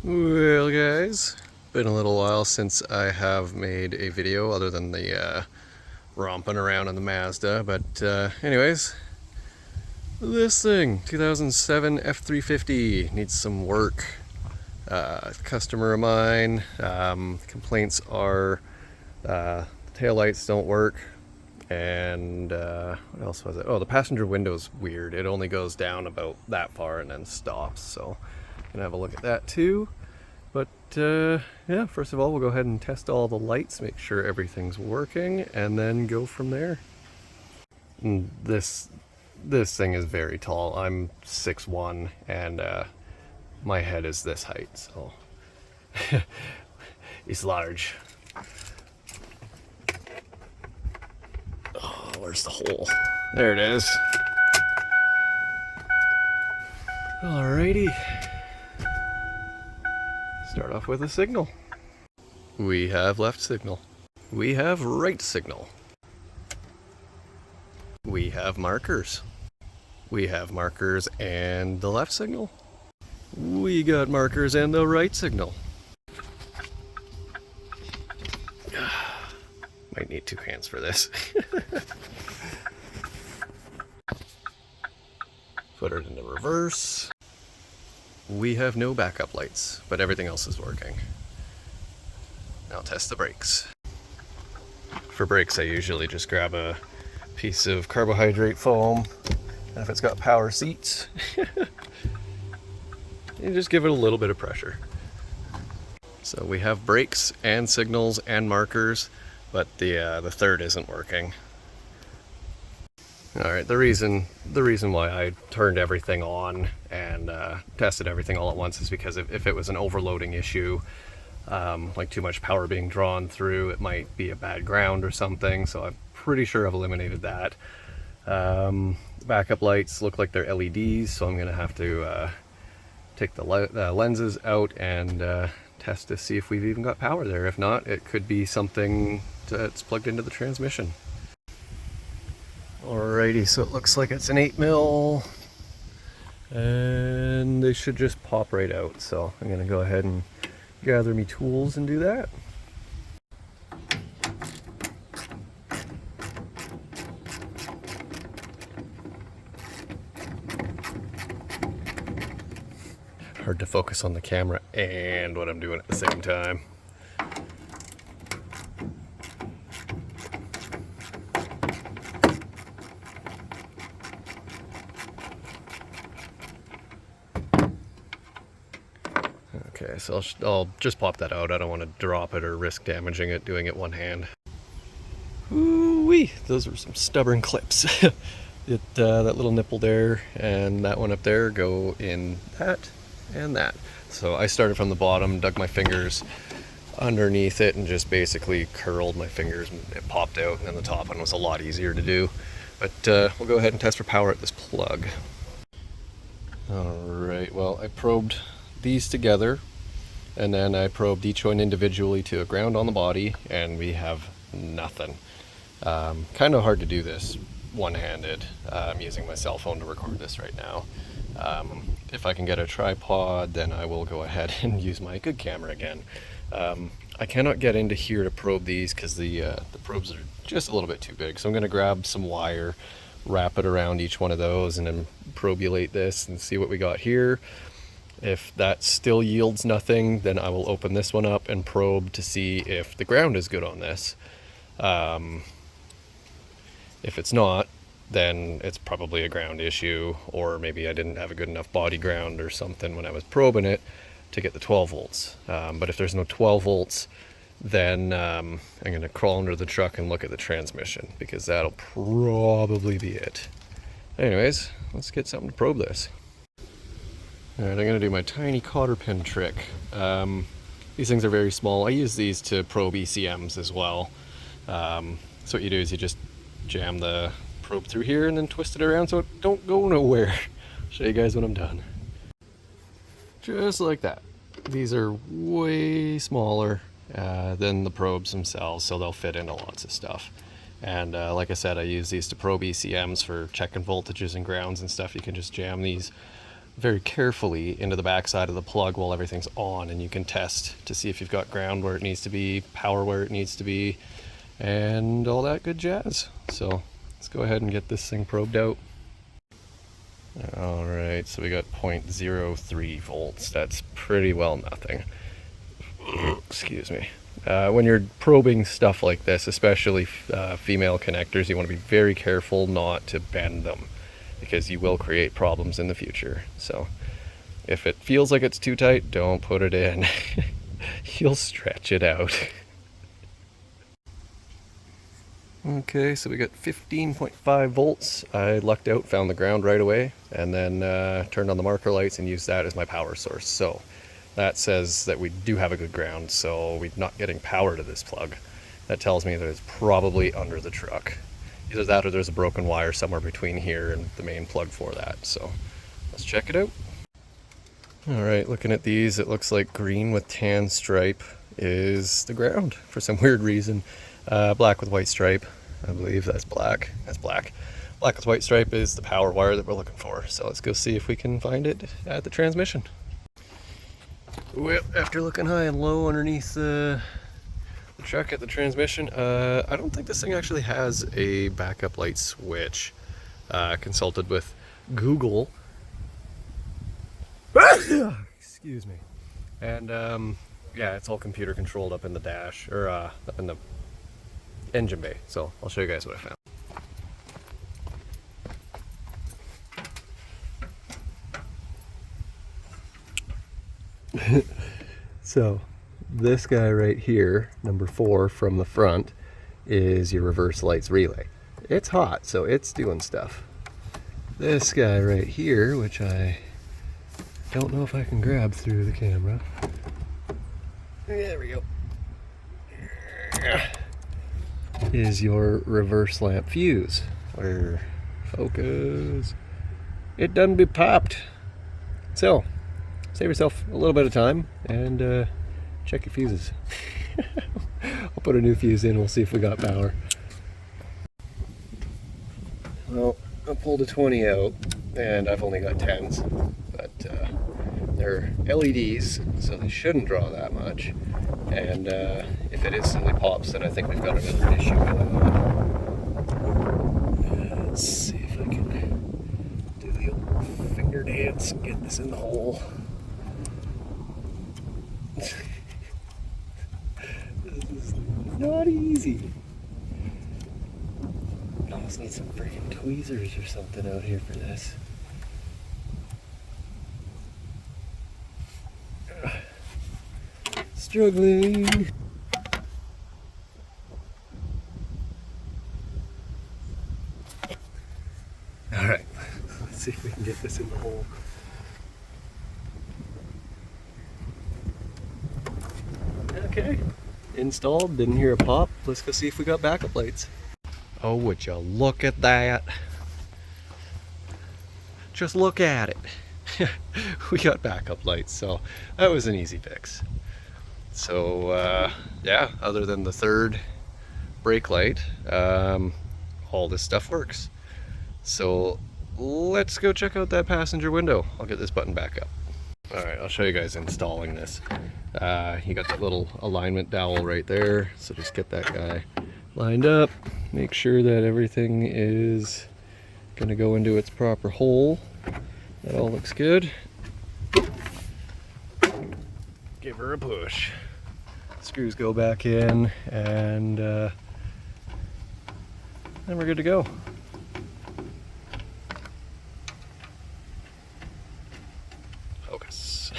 Well guys, been a little while since I have made a video other than the romping around in the Mazda, but anyways, this thing, 2007 F350, needs some work. Customer of mine, complaints are the taillights don't work, and what else was it? Oh, the passenger window's weird. It only goes down about that far and then stops, so gonna have a look at that too. But yeah, first of all, we'll go ahead and test all the lights, make sure everything's working, and then go from there. And this thing is very tall. I'm 6'1", and my head is this height, so it's large. Oh, where's the hole? There it is. Alrighty. Start off with a signal. We have left signal. We have right signal. We have markers. We have markers and the left signal. We got markers and the right signal. Might need 2 hands for this. Put it into reverse. We have no backup lights, but everything else is working. Now test the brakes. For brakes, I usually just grab a piece of carbohydrate foam, and if it's got power seats, you just give it a little bit of pressure. So we have brakes and signals and markers, but the third isn't working. All right, the reason why I turned everything on and tested everything all at once is because if it was an overloading issue, like too much power being drawn through, it might be a bad ground or something, so I'm pretty sure I've eliminated that. Backup lights look like they're LEDs, so I'm gonna have to take the lenses out and test to see if we've even got power there. If not, it could be something that's plugged into the transmission. Alrighty, so it looks like it's an 8mm, and they should just pop right out. So I'm gonna go ahead and gather me tools and do that. Hard to focus on the camera and what I'm doing at the same time. Okay, so I'll just pop that out. I don't want to drop it or risk damaging it doing it one hand. Ooh-wee, those were some stubborn clips. That little nipple there and that one up there go in that and that. So I started from the bottom, dug my fingers underneath it, and just basically curled my fingers, and it popped out, and then the top one was a lot easier to do. But we'll go ahead and test for power at this plug. Alright, well, I probed these together, and then I probed each one individually to a ground on the body, and we have nothing. Kind of hard to do this one-handed. I'm using my cell phone to record this right now. If I can get a tripod, then I will go ahead and use my good camera again. I cannot get into here to probe these because the probes are just a little bit too big. So I'm going to grab some wire, wrap it around each one of those, and then probulate this and see what we got here. If that still yields nothing, then I will open this one up and probe to see if the ground is good on this. If it's not, then it's probably a ground issue, or maybe I didn't have a good enough body ground or something when I was probing it to get the 12 volts. But if there's no 12 volts, then I'm going to crawl under the truck and look at the transmission, because that'll probably be it. Anyways, let's get something to probe this. Alright, I'm going to do my tiny cotter pin trick. These things are very small. I use these to probe ECMs as well. So what you do is you just jam the probe through here and then twist it around so it don't go nowhere. I'll show you guys when I'm done. Just like that. These are way smaller than the probes themselves, so they'll fit into lots of stuff. And like I said, I use these to probe ECMs for checking voltages and grounds and stuff. You can just jam these very carefully into the back side of the plug while everything's on, and you can test to see if you've got ground where it needs to be, power where it needs to be, and all that good jazz. So let's go ahead and get this thing probed out. All right, so we got 0.03 volts. That's pretty well nothing. Excuse me. When you're probing stuff like this, especially female connectors, you want to be very careful not to bend them, because you will create problems in the future. So if it feels like it's too tight, don't put it in. You'll stretch it out. Okay, so we got 15.5 volts. I lucked out, found the ground right away, and then turned on the marker lights and used that as my power source. So that says that we do have a good ground, so we're not getting power to this plug. That tells me that it's probably under the truck. Either that or there's a broken wire somewhere between here and the main plug for that. So let's check it out. All right, looking at these, it looks like green with tan stripe is the ground for some weird reason. Black with white stripe, I believe that's black. That's black. Black with white stripe is the power wire that we're looking for. So let's go see if we can find it at the transmission. Well, after looking high and low underneath the truck at the transmission, I don't think this thing actually has a backup light switch. Consulted with Google. Excuse me. And yeah, it's all computer controlled up in the dash, or up in the engine bay. So I'll show you guys what I found. So this guy right here, number 4 from the front, is your reverse lights relay. It's hot, so it's doing stuff. This guy right here, which I don't know if I can grab through the camera. There we go. Is your reverse lamp fuse. Where, focus. It done be popped. So, save yourself a little bit of time and check your fuses. I'll put a new fuse in, we'll see if we got power. Well, I pulled a 20 out and I've only got 10s, but they're LEDs, so they shouldn't draw that much. And if it instantly pops, then I think we've got another issue going on. Let's see if I can do the old finger dance and get this in the hole. This is not easy. I almost need some freaking tweezers or something out here for this. Struggling. All right, let's see if we can get this in the hole. Okay, installed, didn't hear a pop. Let's go see if we got backup lights. Oh, would you look at that? Just look at it. We got backup lights, so that was an easy fix. So yeah, other than the third brake light, all this stuff works. So let's go check out that passenger window. I'll get this button back up. All right, I'll show you guys installing this. You got that little alignment dowel right there, so just get that guy lined up, make sure that everything is gonna go into its proper hole. That all looks good. Give her a push. Screws go back in, and then we're good to go. Focus.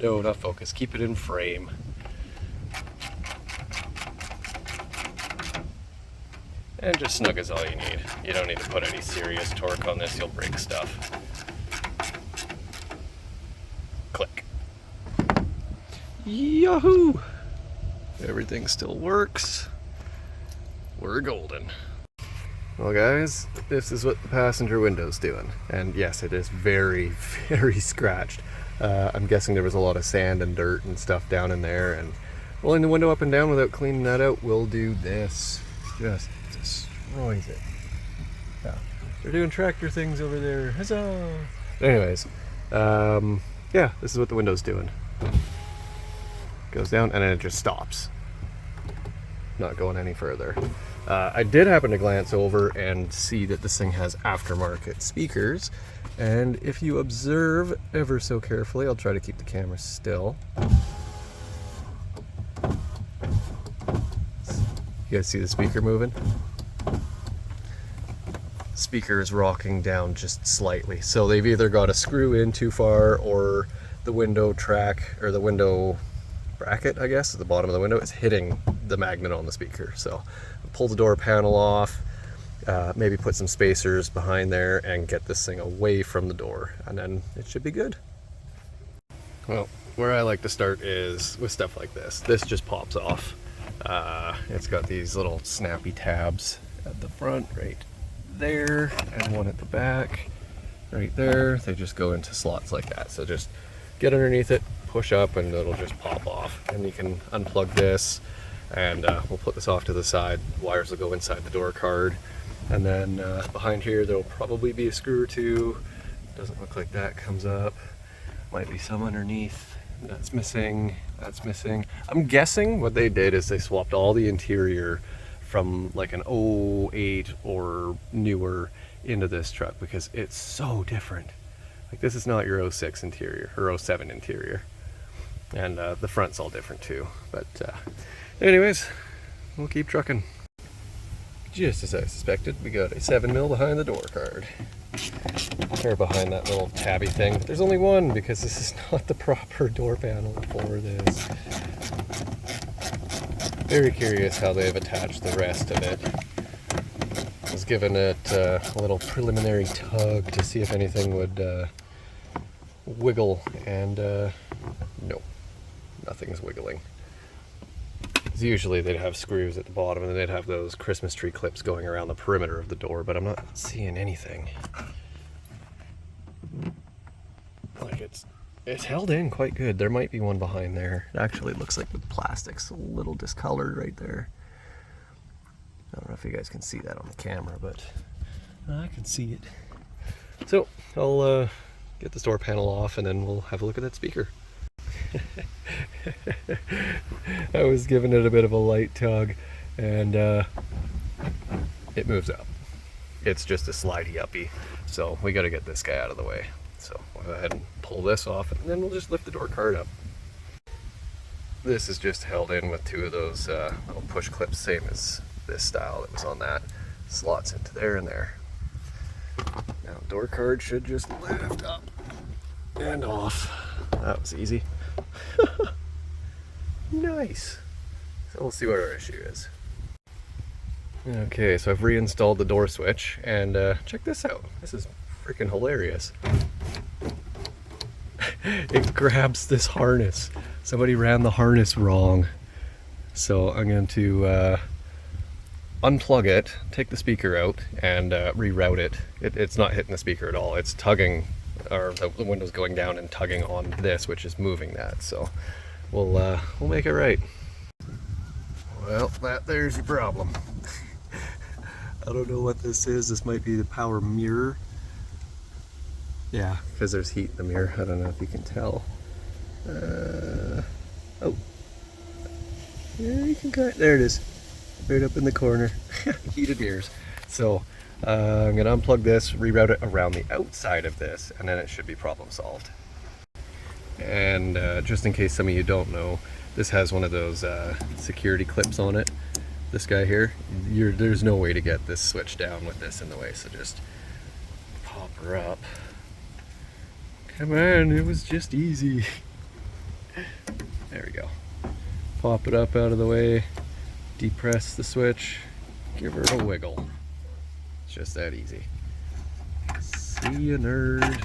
No, not focus. Keep it in frame. And just snug is all you need. You don't need to put any serious torque on this, you'll break stuff. Click. Yahoo! Everything still works. We're golden. Well guys, this is what the passenger window's doing. And yes, it is very, very scratched. I'm guessing there was a lot of sand and dirt and stuff down in there, and rolling the window up and down without cleaning that out will do this. Just destroys it. Yeah. They're doing tractor things over there. Huzzah! But anyways, Yeah, this is what the window's doing. Goes down and then it just stops. Not going any further. I did happen to glance over and see that this thing has aftermarket speakers, and if you observe ever so carefully, I'll try to keep the camera still. You guys see the speaker moving? Speaker is rocking down just slightly, so they've either got a screw in too far, or the window track, or the window bracket, I guess, at the bottom of the window is hitting the magnet on the speaker. So pull the door panel off, maybe put some spacers behind there and get this thing away from the door, and then it should be good. Well, where I like to start is with stuff like this. This just pops off. It's got these little snappy tabs at the front right there, and one at the back right there. They just go into slots like that. So just get underneath it, push up, and it'll just pop off. And you can unplug this, and we'll put this off to the side. Wires will go inside the door card, and then behind here there'll probably be a screw or two. Doesn't look like that comes up. Might be some underneath. That's missing. That's missing. I'm guessing what they did is they swapped all the interior from like an 08 or newer into this truck, because it's so different. Like, this is not your 06 interior or 07 interior, and the front's all different too. But anyways, we'll keep trucking. Just as I suspected, we got a 7mm behind the door card, or behind that little tabby thing. There's only one, because this is not the proper door panel for this. Very curious how they've attached the rest of it. I was giving it a little preliminary tug to see if anything would wiggle, and no, nothing's wiggling. Usually they'd have screws at the bottom, and then they'd have those Christmas tree clips going around the perimeter of the door, but I'm not seeing anything. Like, it's held in quite good. There might be one behind there. It actually looks like the plastic's a little discolored right there. I don't know if you guys can see that on the camera, but I can see it. So I'll get the door panel off, and then we'll have a look at that speaker. I was giving it a bit of a light tug, and it moves up. It's just a slidey uppy, so we got to get this guy out of the way. So we'll go ahead and pull this off, and then we'll just lift the door card up. This is just held in with two of those little push clips, same as this style that was on that. Slots into there and there. Now door card should just lift up and off. That was easy. Nice. So we'll see what our issue is. Okay, so I've reinstalled the door switch, and check this out. This is freaking hilarious. It grabs this harness. Somebody ran the harness wrong. So I'm going to unplug it, take the speaker out, and reroute it. It's not hitting the speaker at all. It's tugging, or the window's going down and tugging on this, which is moving that. So we'll make it right. Well, there's your problem. I don't know what this is. This might be the power mirror. Yeah, because there's heat in the mirror. I don't know if you can tell. Oh. Yeah, you can cut. There it is. Right up in the corner. Heated mirrors. So I'm going to unplug this, reroute it around the outside of this, and then it should be problem solved. And just in case some of you don't know, this has one of those security clips on it. This guy here, there's no way to get this switch down with this in the way, so just pop her up. Come on, it was just easy. There we go. Pop it up out of the way, depress the switch, give her a wiggle. It's just that easy. See ya, nerd.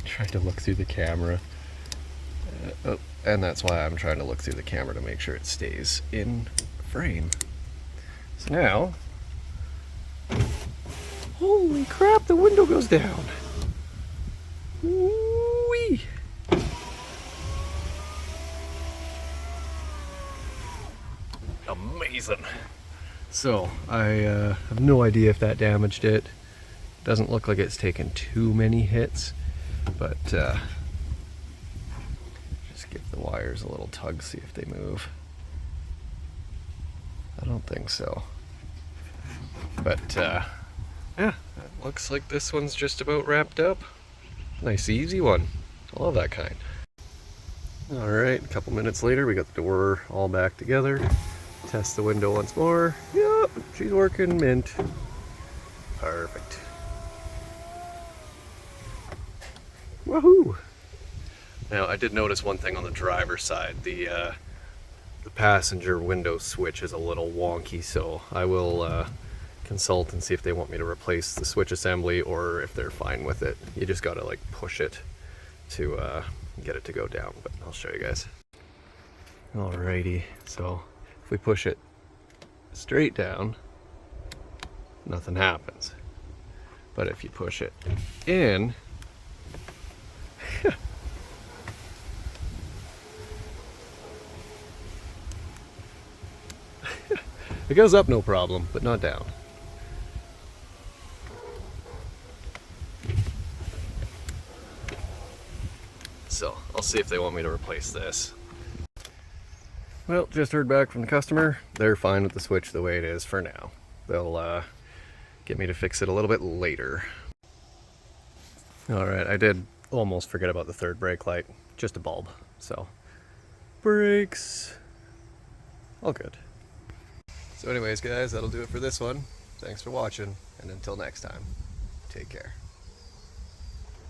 Trying to look through the camera. Oh, and that's why I'm trying to look through the camera to make sure it stays in frame. So now, Holy crap, the window goes down. Whee! Amazing. So, I have no idea if that damaged it. Doesn't look like it's taken too many hits, but just give the wires a little tug, see if they move. I don't think so. But yeah, it looks like this one's just about wrapped up. Nice easy one. I love that kind. Alright, a couple minutes later we got the door all back together. Test the window once more. Yep, she's working mint. Perfect. Woohoo! Now I did notice one thing on the driver's side. The passenger window switch is a little wonky, so I will consult and see if they want me to replace the switch assembly or if they're fine with it. You just gotta like push it to get it to go down, but I'll show you guys. Alrighty, so if we push it straight down, nothing happens. But if you push it in, it goes up no problem, but not down. So I'll see if they want me to replace this. Well, just heard back from the customer. They're fine with the switch the way it is for now. They'll get me to fix it a little bit later. Alright, I did almost forget about the third brake light. Just a bulb. So, brakes. All good. So anyways guys, that'll do it for this one. Thanks for watching, and until next time, take care.